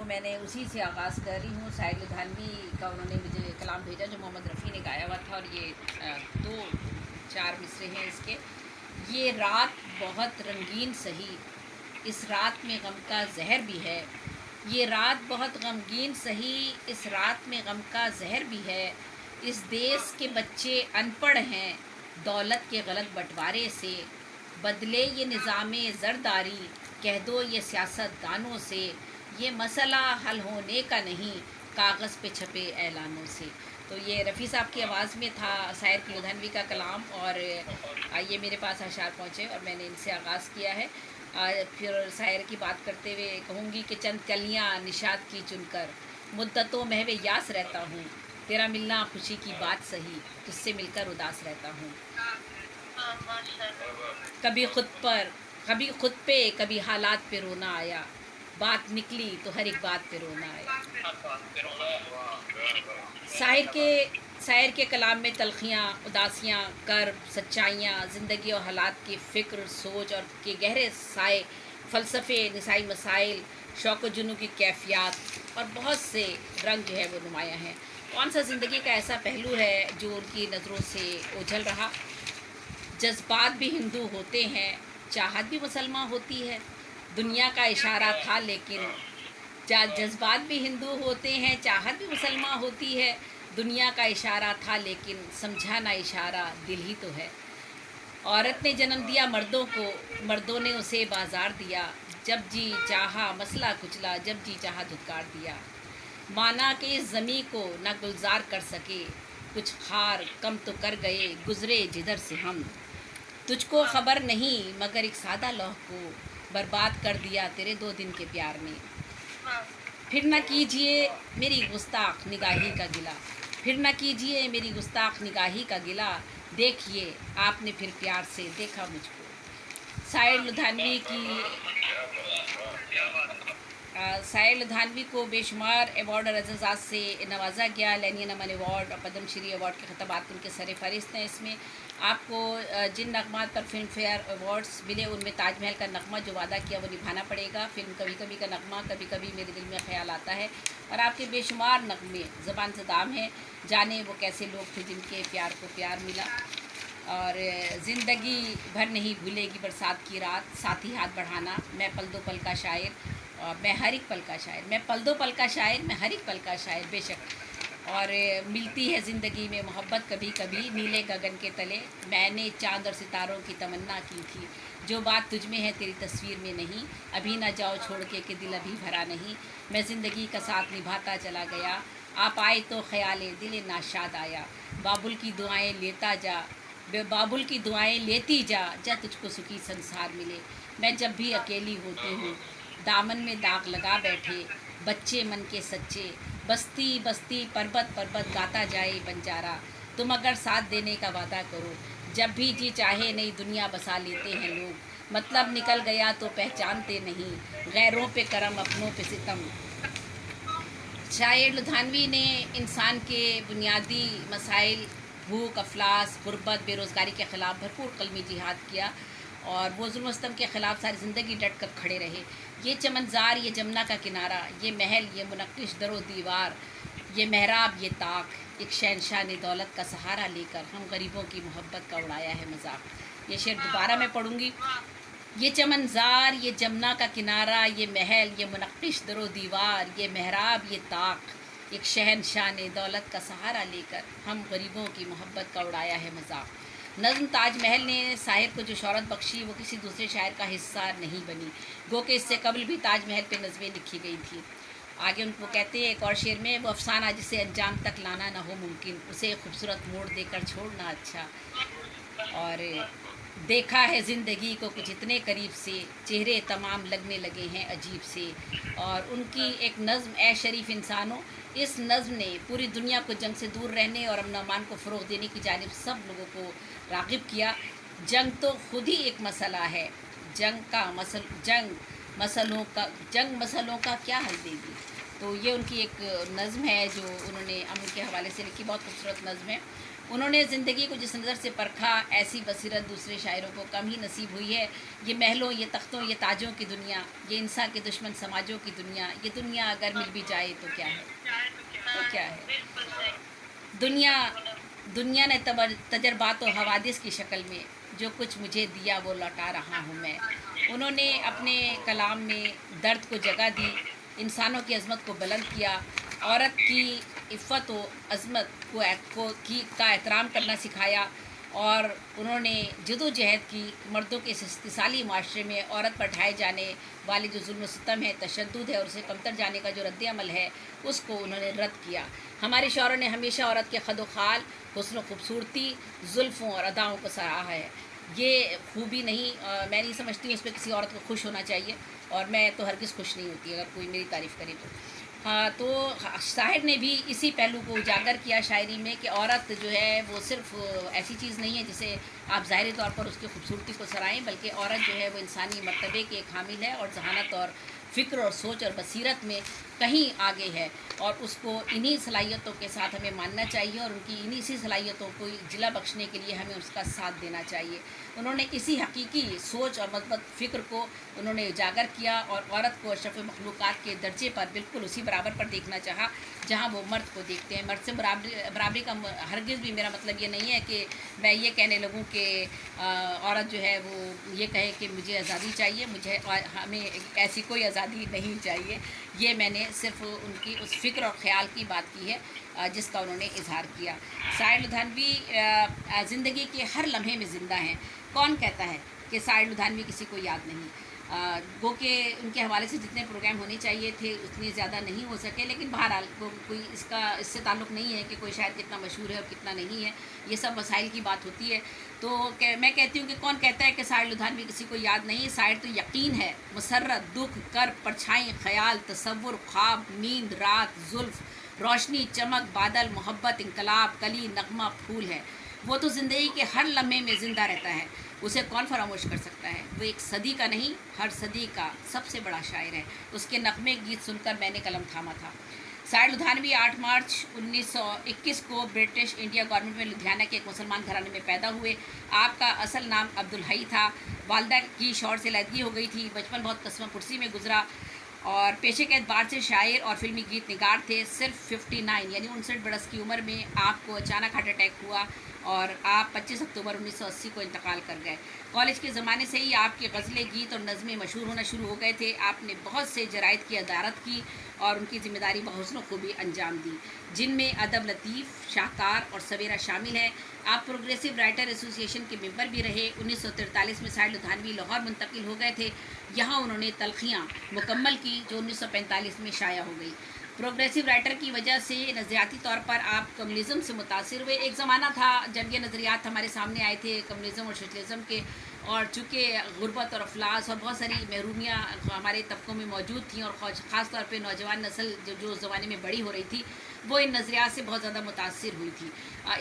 میں نے اسی سے آغاز کر رہی ہوں. سعید لدھیانوی کا انہوں نے مجھے کلام بھیجا جو محمد رفیع نے گایا ہوا تھا، اور یہ 2-4 مصرے ہیں اس کے. یہ رات بہت رنگین سہی، اس رات میں غم کا زہر بھی ہے. یہ رات بہت غمگین سہی، اس رات میں غم کا زہر بھی ہے. اس دیس کے بچے ان پڑھ ہیں دولت کے غلط بٹوارے سے. بدلے یہ نظام زرداری، کہہ دو یہ سیاست دانوں سے. یہ مسئلہ حل ہونے کا نہیں، کاغذ پہ چھپے اعلانوں سے. تو یہ رفیع صاحب کی آواز میں تھا سعید لدھیانوی کا کلام، اور یہ میرے پاس اشعار پہنچے اور میں نے ان سے آغاز کیا ہے. پھر شاعر کی بات کرتے ہوئے کہوں گی کہ چند کلیاں نشاط کی چن کر مدتوں محو یاس رہتا ہوں. تیرا ملنا خوشی کی بات سہی، تجھ سے مل کر اداس رہتا ہوں. کبھی خود پہ کبھی حالات پہ رونا آیا، بات نکلی تو ہر ایک بات پہ رونا آیا. شاعر کے کلام میں تلخیاں، اداسیاں، کرب، سچائیاں، زندگی اور حالات کی فکر، سوچ اور کے گہرے سائے، فلسفے، نسائی مسائل، شوق و جنو کی کیفیات اور بہت سے رنگ جو ہے وہ نمایاں ہیں. کون سا زندگی کا ایسا پہلو ہے جو ان کی نظروں سے اوجھل رہا؟ جذبات بھی ہندو ہوتے ہیں، چاہت بھی مسلمہ ہوتی ہے. دنیا کا اشارہ تھا لیکن جذبات بھی ہندو ہوتے ہیں، چاہت بھی مسلمہ ہوتی ہے. دنیا کا اشارہ تھا لیکن سمجھا نہ اشارہ دل ہی تو ہے. عورت نے جنم دیا مردوں کو، مردوں نے اسے بازار دیا. جب جی چاہا مسئلہ کچلا، جب جی چاہا دھتکار دیا. مانا کہ اس زمیں کو نہ گلزار کر سکے، کچھ خار کم تو کر گئے گزرے جدھر سے ہم. تجھ کو خبر نہیں مگر ایک سادہ لوح کو برباد کر دیا تیرے 2 دن کے پیار نے. پھر نہ کیجئے میری گستاخ نگاہی کا گلہ، پھر نہ کیجئے میری گستاخ نگاہی کا گلہ. دیکھیے آپ نے پھر پیار سے دیکھا مجھ کو. سعید لدھیانوی کو بے شمار ایوارڈ اور اعزازات سے نوازا گیا. لینین امن ایوارڈ اور پدم شری ایوارڈ کے خطابات ان کے سر فہرست ہیں. اس میں آپ کو جن نغمات پر فلم فیئر ایوارڈز ملے ان میں تاج محل کا نغمہ جو وعدہ کیا وہ نبھانا پڑے گا. فلم کبھی کبھی کا نغمہ، کبھی کبھی میرے دل میں خیال آتا ہے. اور آپ کے بے شمار نغمے زبان سے دام ہیں. جانے وہ کیسے لوگ تھے جن کے پیار کو پیار ملا. اور زندگی بھر نہیں بھولے گی برسات کی رات، ساتھی ہاتھ بڑھانا، میں پل دو پل کا شاعر، اور میں ہر ایک پل کا شاعر، میں پل دو پل کا شاعر، میں ہر ایک پل کا شاعر. بے شک. اور ملتی ہے زندگی میں محبت کبھی کبھی نیلے گگن کے تلے. میں نے چاند اور ستاروں کی تمنا کی تھی، جو بات تجھ میں ہے تیری تصویر میں نہیں. ابھی نہ جاؤ چھوڑ کے کہ دل ابھی بھرا نہیں. میں زندگی کا ساتھ نبھاتا چلا گیا، آپ آئے تو خیال دل ناشاد آیا. بابل کی دعائیں لیتا جا، بابل کی دعائیں لیتی جا، جا تجھ کو سکھی سنسار ملے. میں جب بھی اکیلی ہوتی ہوں دامن میں داغ لگا بیٹھے بچے من کے سچے. بستی بستی پربت پربت گاتا جائے بنجارا. تم اگر ساتھ دینے کا وعدہ کرو، جب بھی جی چاہے نئی دنیا بسا لیتے ہیں لوگ. مطلب نکل گیا تو پہچانتے نہیں، غیروں پہ کرم اپنوں پہ ستم. شاعر لدھیانوی نے انسان کے بنیادی مسائل بھوک، افلاس، غربت، بے روزگاری کے خلاف بھرپور قلمی جہاد کیا، اور وہ ظلم و ستم کے خلاف ساری زندگی ڈٹ کر کھڑے رہے. یہ چمنزار، یہ جمنا کا کنارہ، یہ محل، یہ منقش در و دیوار، یہ محراب، یہ طاق، ایک شہنشاہ نے دولت کا سہارا لے کر ہم غریبوں کی محبت کا اڑایا ہے مذاق. یہ شعر دوبارہ میں پڑھوں گی. یہ چمنزار، یہ جمنا کا کنارہ، یہ محل، یہ منقش در و دیوار، یہ محراب، یہ طاق، ایک شہنشاہ نے دولت کا سہارا لے کر ہم غریبوں کی محبت کا اڑایا ہے مذاق. نظم تاج محل نے شاعر کو جو شہرت بخشی وہ کسی دوسرے شاعر کا حصہ نہیں بنی، گو کہ اس سے قبل بھی تاج محل پہ نظمیں لکھی گئی تھیں. آگے ان کو کہتے ہیں ایک اور شعر میں، وہ افسانہ جسے انجام تک لانا نہ ہو ممکن، اسے خوبصورت موڑ دے کر چھوڑنا اچھا. اور دیکھا ہے زندگی کو کچھ اتنے قریب سے، چہرے تمام لگنے لگے ہیں عجیب سے. اور ان کی ایک نظم اے شریف انسانوں، اس نظم نے پوری دنیا کو جنگ سے دور رہنے اور امن و امان کو فروغ دینے کی جانب سب لوگوں کو راغب کیا. جنگ تو خود ہی ایک مسئلہ ہے، جنگ जंग मसलों का क्या हल देगी। तो ये उनकी एक नज़्म है जो उन्होंने अमन के हवाले से लिखी, बहुत खूबसूरत नज़्म है। उन्होंने ज़िंदगी को जिस नज़र से परखा, ऐसी बसीरत दूसरे शायरों को कम ही नसीब हुई है। ये महलों, ये तख्तों, ये ताजों की दुनिया, ये इंसान के दुश्मन समाजों की दुनिया, ये दुनिया अगर मिल भी जाए तो क्या है, तो क्या है। दुनिया दुनिया ने तजर्बात व हवादिस की शक्ल में जो कुछ मुझे दिया वो लौटा रहा हूँ मैं। उन्होंने अपने कलाम में दर्द को जगह दी, इंसानों की अज़मत को बुलंद किया, औरत की इफ़्फ़त व अज़मत का एहतराम करना सिखाया, और उन्होंने जदोजहद की मर्दों के इस इस्तिसाली माशरे में औरत पर ढाए जाने वाले जो जुल्म सितम है, तशद्दुद है और उसे कमतर जाने का जो रद्द अमल है, उसको उन्होंने रद्द किया। हमारे शौरों ने हमेशा औरत के खद खाल, हुस्न खूबसूरती, जुल्फ़ों और अदाओं को सराहा है। ये खूबी नहीं, मैं नहीं समझती हूँ इस पर किसी औरत को खुश होना चाहिए, और मैं तो हरगिज़ खुश नहीं होती अगर कोई मेरी तारीफ़ करे तो। हाँ, तो शायर ने भी इसी पहलू को उजागर किया शायरी में कि औरत जो है वो सिर्फ़ ऐसी चीज़ नहीं है जिसे आप ज़ाहिरी तौर पर उसकी खूबसूरती को सराहें, बल्कि औरत जो है वो इंसानी मर्तबे की एक हामिल है और जहानत और फ़िक्र और सोच और बसीरत में कहीं आगे है, और उसको इन्हीं सलाहियतों के साथ हमें मानना चाहिए, और उनकी इन्हीं सी सलाहियतों को जिला बख्शने के लिए हमें उसका साथ देना चाहिए। उन्होंने इसी हकीकी सोच और मज़बूत फ़िक्र को उन्होंने उजागर किया, और औरत को अशरफ़ मखलूक़ात के दर्जे पर बिल्कुल उसी बराबर पर देखना चाहा जहाँ वो मर्द को देखते हैं। मर्द से बराबरी का हरगिज़ भी मेरा मतलब ये नहीं है कि मैं ये कहने लगूँ कि औरत जो है वो ये कहे कि मुझे आज़ादी चाहिए, हमें ऐसी कोई आज़ादी नहीं चाहिए। ये मैंने सिर्फ़ उनकी उस फ़िक्र और ख़्याल की बात की है जिसका उन्होंने इजहार किया। साहिर लुधियानवी ज़िंदगी के हर लम्हे में ज़िंदा हैं। कौन कहता है कि साहिर लुधियानवी किसी को याद नहीं। गो के उनके हवाले से जितने प्रोग्राम होने चाहिए थे उतने ज़्यादा नहीं हो सके, लेकिन बहरहाल कोई इससे ताल्लुक़ नहीं है कि कोई शायद कितना मशहूर है और कितना नहीं है, ये सब वसाइल की बात होती है। तो मैं कहती हूँ कि कौन कहता है कि साहिर लुधियानवी किसी को याद नहीं। साहिर तो यकीन है, मुसर्रत, दुख, कर, परछाई, ख़याल, तसव्वुर, ख्वाब, नींद, रात, जुल्फ़, रोशनी, चमक, बादल, मोहब्बत, इनकलाब, कली, नगमा, फूल है। वो तो ज़िंदगी के हर लम्हे में ज़िंदा रहता है, उसे कौन फरामोश कर सकता है। वो एक सदी का नहीं, हर सदी का सबसे बड़ा शायर है। उसके नगमे गीत सुनकर मैंने कलम थामा था। साहिर लुधियानवी 8 मार्च 1921 को ब्रिटिश इंडिया गवर्नमेंट में लुधियाना के एक मुसलमान घराने में पैदा हुए। आपका असल नाम अब्दुल हई था। वालदा की शौहर से लैदगी हो गई थी। बचपन बहुत कस्म पुरसी में गुजरा, और पेशे के एतबार से शायर और फिल्मी गीत निगार थे। सिर्फ 59 यानी 59 बरस की उम्र में आपको अचानक हार्ट अटैक हुआ, और आप 25 अक्टूबर 1980 को इंतकाल कर गए। कॉलेज के ज़माने से ही आपके गज़लें, गीत और नज़में मशहूर होना शुरू हो गए थे। आपने बहुत से जराइद की अदारत की और उनकी ज़िम्मेदारी बहौसनों को भी अंजाम दी, जिनमें अदब लतीफ़, शाहकार और सवेरा शामिल है। आप प्रोग्रेसिव राइटर एसोसिएशन के मेंबर भी रहे। 1943 में साहिर लुधियानवी लाहौर मुंतकिल हो गए थे। यहाँ उन्होंने तलखियाँ मुकम्मल की जो 1945 में शाया हो गई। प्रोग्रेसिव राइटर की वजह से नज़रियाती तौर पर आप कम्युनिज़म से मुतासिर हुए। एक ज़माना था जब ये नज़रियात हमारे सामने आए थे कम्युनिज़म और सोशलिज़म के, और चूँकि गुर्बत और अफलास और बहुत सारी महरूमियाँ हमारे तबकों में मौजूद थीं, और ख़ास तौर पे नौजवान नस्ल जो ज़माने में बड़ी हो रही थी, वो इन नज़रियात से बहुत ज़्यादा मुतासिर हुई थी।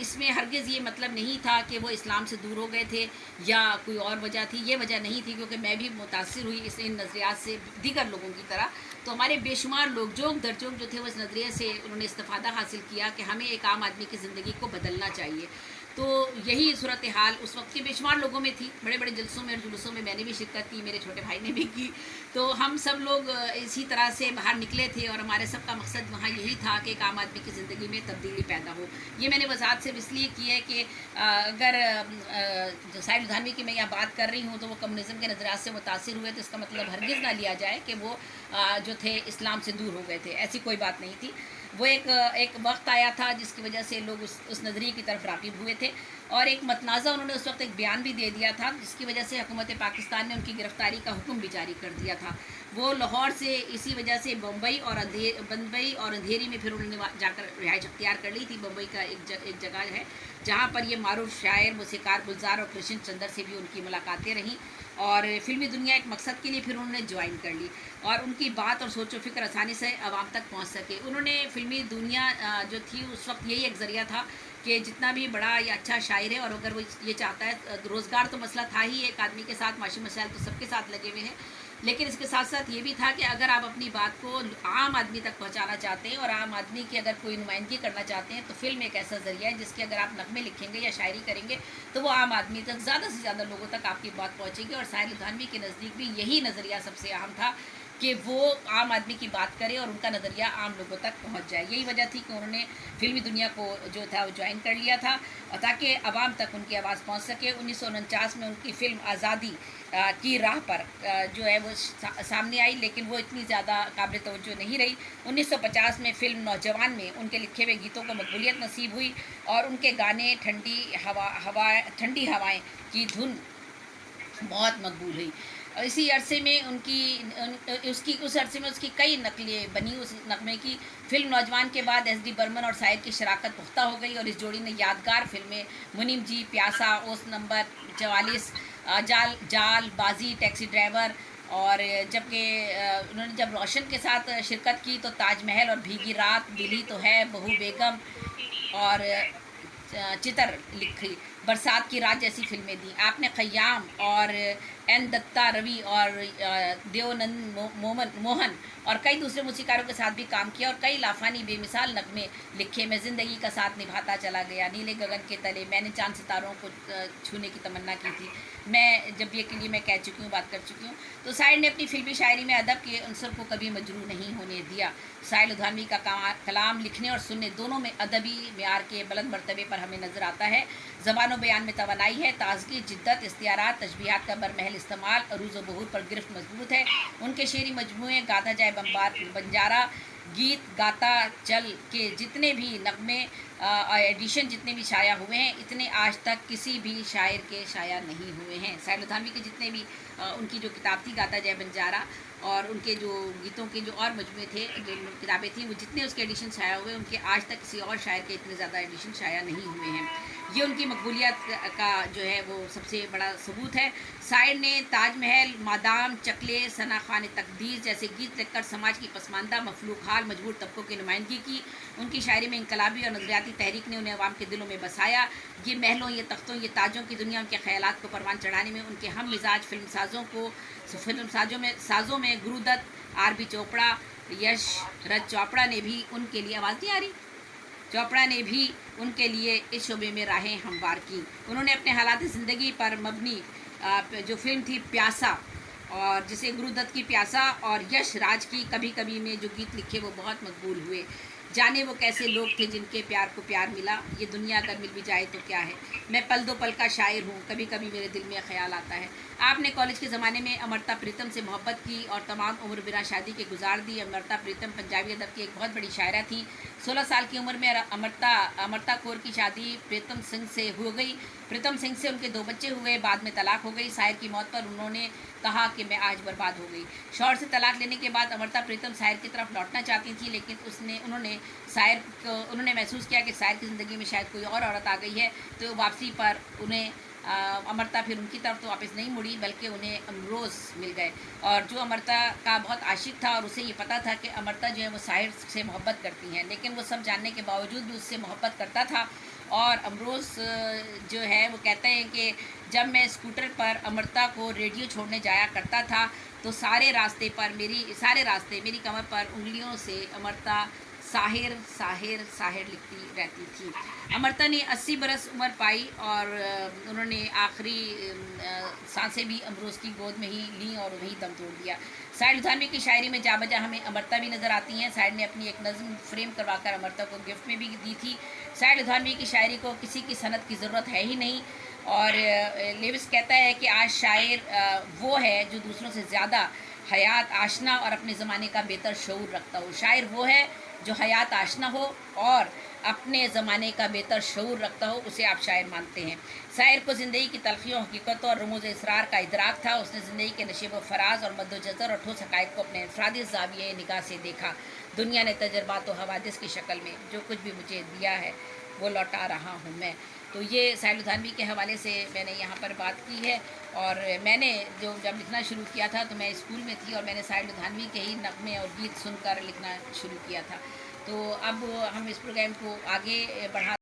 इसमें हरगिज़ ये मतलब नहीं था कि वो इस्लाम से दूर हो गए थे या कोई और वजह थी। ये वजह नहीं थी, क्योंकि मैं भी मुतासिर हुई इन नज़रियात से दीगर लोगों की तरह। तो हमारे बेशुमार लोग जोग दरजोग जो थे वो इस नज़रिए से उन्होंने इस्तिफ़ादा हासिल किया कि हमें एक आम आदमी की ज़िंदगी को बदलना चाहिए। तो यही सूरत हाल उस वक्त के बेशुमार लोगों में थी। बड़े बड़े जलसों में और जुलूसों में मैंने भी शिरकत की, मेरे छोटे भाई ने भी की। तो हम सब लोग इसी तरह से बाहर निकले थे, और हमारे सब का मकसद वहाँ यही था कि एक आम आदमी की ज़िंदगी में तब्दीली पैदा हो। ये मैंने वजाहत सिर्फ इसलिए की है कि अगर जो साहिर लुधियानवी की मैं यहाँ बात कर रही हूँ तो वो कम्युनिज़म के नज़रियात से मुतासिर हुए, तो इसका मतलब हरगिज़ ना लिया जाए कि वो जो थे इस्लाम से दूर हो गए थे। ऐसी कोई बात नहीं थी। वो एक वक्त आया था जिसकी वजह से लोग उस नज़रिए की तरफ राग़िब हुए थे, और एक मतनाज़ा उन्होंने उस वक्त एक बयान भी दे दिया था, जिसकी वजह से हुकूमत पाकिस्तान ने उनकी गिरफ़्तारी का हुक्म भी जारी कर दिया था। वो लाहौर से इसी वजह से बम्बई और अंधेरी में फिर उन्होंने जाकर रिहाइश अख्तियार कर ली थी। बम्बई का एक जगह है जहाँ पर ये मारूफ शायर, मूसीकार गुलजार और कृष्ण चंद्र से भी उनकी मुलाकातें रहीं, और फिल्मी दुनिया एक मकसद के लिए फिर उन्होंने ज्वाइन कर ली, और उनकी बात और सोचो फ़िक्र आसानी से आवाम तक पहुँच सके। उन्होंने फिल्मी दुनिया जो थी उस वक्त यही एक ज़रिया था कि जितना भी बड़ा या अच्छा शायर है, और अगर वो ये चाहता है, रोज़गार तो मसला था ही एक आदमी के साथ, माशी मसाइल तो सबके साथ लगे हुए हैं, लेकिन इसके साथ साथ ये भी था कि अगर आप अपनी बात को आम आदमी तक पहुंचाना चाहते हैं और आम आदमी की अगर कोई नुमाइंदगी करना चाहते हैं तो फिल्म एक ऐसा ज़रिया है जिसके अगर आप नगमे लिखेंगे या शायरी करेंगे तो वो आम आदमी तक ज़्यादा से ज़्यादा लोगों तक आपकी बात पहुँचेगी। और साहिर लुधियानवी के नज़दीक भी यही नज़रिया सबसे अहम था कि वो आम आदमी की बात करे और उनका नज़रिया आम लोगों तक पहुंच जाए। यही वजह थी कि उन्होंने फिल्मी दुनिया को जो था वो ज्वाइन कर लिया था और ताकि आवाम तक उनकी आवाज़ पहुंच सके। 1949 में उनकी फ़िल्म आज़ादी की राह पर जो है वो सामने आई, लेकिन वो इतनी ज़्यादा काबिल तवज्जो नहीं रही। 1950 में फ़िल्म नौजवान में उनके लिखे हुए गीतों को मकबूलियत नसीब हुई और उनके गाने ठंडी हवाएं की धुन बहुत मकबूल हुई। और इसी अरसे में उस अरसे में उसकी कई नकलें बनी उस नगमे की। फिल्म नौजवान के बाद एस डी बर्मन और साहिर की शराकत पुख्ता हो गई और इस जोड़ी ने यादगार फिल्में मुनीम जी, प्यासा, ओस नंबर 44, जाल, बाजी, टैक्सी ड्राइवर और जबकि उन्होंने जब रोशन के साथ शिरकत की तो ताजमहल और भीगी रात, दिल्ली तो है, बहू बेगम और चितर लिखी, बरसात की रात जैसी फिल्में दी। आपने खयाम और एन दत्ता रवि और देवानंद मोहन और कई दूसरे मूसीकारों के साथ भी काम किया और कई लाफानी बेमिसाल नगमे लिखे। मैं ज़िंदगी का साथ निभाता चला गया, नीले गगन के तले, मैंने चांद सितारों को छूने की तमन्ना की थी, मैं जब ये के लिए मैं कह चुकी हूँ, बात कर चुकी हूँ। तो साहिर ने अपनी फिल्मी शायरी में अदब के अंसर को कभी मजरू नहीं होने दिया। साहिर लुधियानवी का कलाम लिखने और सुनने दोनों में अदबी मेयार के बुलंद मरतबे पर हमें नज़र आता है। ज़बान व बयान में तवानाई है, ताजगी, जिद्दत, इख्तियारात, तशबीहात का बरमहल इस्तेमाल, अरूज़ व बहूर पर गिरफ्त मजबूत है। उनके शेरी मजमूए गाता जाए बंजारा, गीत गाता चल के जितने भी नगमे एडिशन जितने भी शाया हुए हैं, इतने आज तक किसी भी शायर के शाया नहीं हुए हैं। साहिर लुधियानवी के जितने भी उनकी जो किताब थी गाता जाए बंजारा और उनके जो गीतों के जो और मजमूए थे, जो किताबें थी, वो जितने उसके एडिशन शाया हुए, उनके आज तक किसी और शायर के इतने ज़्यादा एडिशन शाया नहीं हुए हैं। ये उनकी मकबूलियत का जो है वो सबसे बड़ा सबूत है। साहिर ने ताजमहल, मादाम, चकले, सना खान तकदीर जैसे गीत लिखकर समाज की पसमानदा मफलूक हाल मजबूर तबकों की नुमाइंदगी की। उनकी शायरी में इनकलाबी और नजरियाती तहरीक ने उन्हें अवाम के दिलों में बसाया। ये महलों, ये तख्तों, ये ताजों की दुनिया उनके ख्यालात को परवान चढ़ाने में उनके हम मिजाज साजों में गुरुदत्त, आर.बी. चोपड़ा, यश रज चोपड़ा ने भी उनके लिए आवाज़ नहीं आ रही चोपड़ा ने भी उनके लिए इस शोबे में राहें हमवार की। उन्होंने अपने हालात ज़िंदगी पर मबनी जो फिल्म थी प्यासा, और जिसे गुरुदत्त की प्यासा और यश राज की कभी कभी में जो गीत लिखे वो बहुत मकबूल हुए। जाने वो कैसे लोग थे जिनके प्यार को प्यार मिला, ये दुनिया अगर मिल भी जाए तो क्या है, मैं पल दो पल का शायर हूँ, कभी कभी मेरे दिल में ख्याल आता है। आपने कॉलेज के ज़माने में अमृता प्रीतम से मोहब्बत की और तमाम उम्र बिना शादी के गुजार दी। अमृता प्रीतम पंजाबी अदब की एक बहुत बड़ी शायरा थी। 16 साल की उम्र में अमृता कौर की शादी प्रीतम सिंह से हो गई। प्रीतम सिंह से उनके 2 बच्चे हुए, बाद में तलाक हो गई। साहिर की मौत पर उन्होंने कहा कि मैं आज बर्बाद हो गई। शौहर से तलाक लेने के बाद अमृता प्रीतम साहिर की तरफ लौटना चाहती थी, लेकिन उन्होंने महसूस किया कि साहिर की ज़िंदगी में शायद कोई और औरत आ गई है। तो वापसी पर उन्हें अमृता फिर उनकी तरफ तो वापस नहीं मुड़ी, बल्कि उन्हें अमरोज़ मिल गए, और जो अमृता का बहुत आशिक था और उसे ये पता था कि अमृता जो है वो साहिर से मोहब्बत करती हैं, लेकिन वो सब जानने के बावजूद भी उससे मोहब्बत करता था। और अमरोज़ जो है वो कहते हैं कि जब मैं स्कूटर पर अमृता को रेडियो छोड़ने जाया करता था तो सारे रास्ते मेरी कमर पर उंगलियों से अमृता साहिर साहिर साहिर लिखती रहती थी। अमृता ने 80 बरस उम्र पाई और उन्होंने आखिरी सांसें भी अमरोज़ की गोद में ही ली और वहीं दम तोड़ दिया। साहिर लुधियानवी की शायरी में जा बजा हमें अमृता भी नज़र आती हैं। साहिर ने अपनी एक नज़म फ्रेम करवाकर अमृता को गिफ्ट में भी दी थी। साहिर लुधियानवी की शायरी को किसी की सनद की ज़रूरत है ही नहीं, और लेविस कहता है कि आज शायर वो है जो दूसरों से ज़्यादा हयात आशना और अपने ज़माने का बेहतर शऊर रखता हो। शायर वो है जो हयात आशना हो और अपने ज़माने का बेहतर शऊर रखता हो, उसे आप शायर मानते हैं। शायर को ज़िंदगी की तलखियों, हकीकतों और रमूज़ इसरार का इदराक था। उसने ज़िंदगी के नशीब व फराज और मद्दोजज़र और ठोस हक़ाइक़ को अपने इंफरादी ज़ाविये निगाह से देखा। दुनिया ने तजर्बात व हवादिस की शक्ल में जो कुछ भी मुझे दिया है वो लौटा रहा हूँ मैं। तो ये साहिर लुधियानवी के हवाले से मैंने यहाँ पर बात की है। और मैंने जब लिखना शुरू किया था तो मैं स्कूल में थी और मैंने साहिर लुधियानवी के ही नगमे और गीत सुनकर लिखना शुरू किया था। तो अब हम इस प्रोग्राम को आगे बढ़ा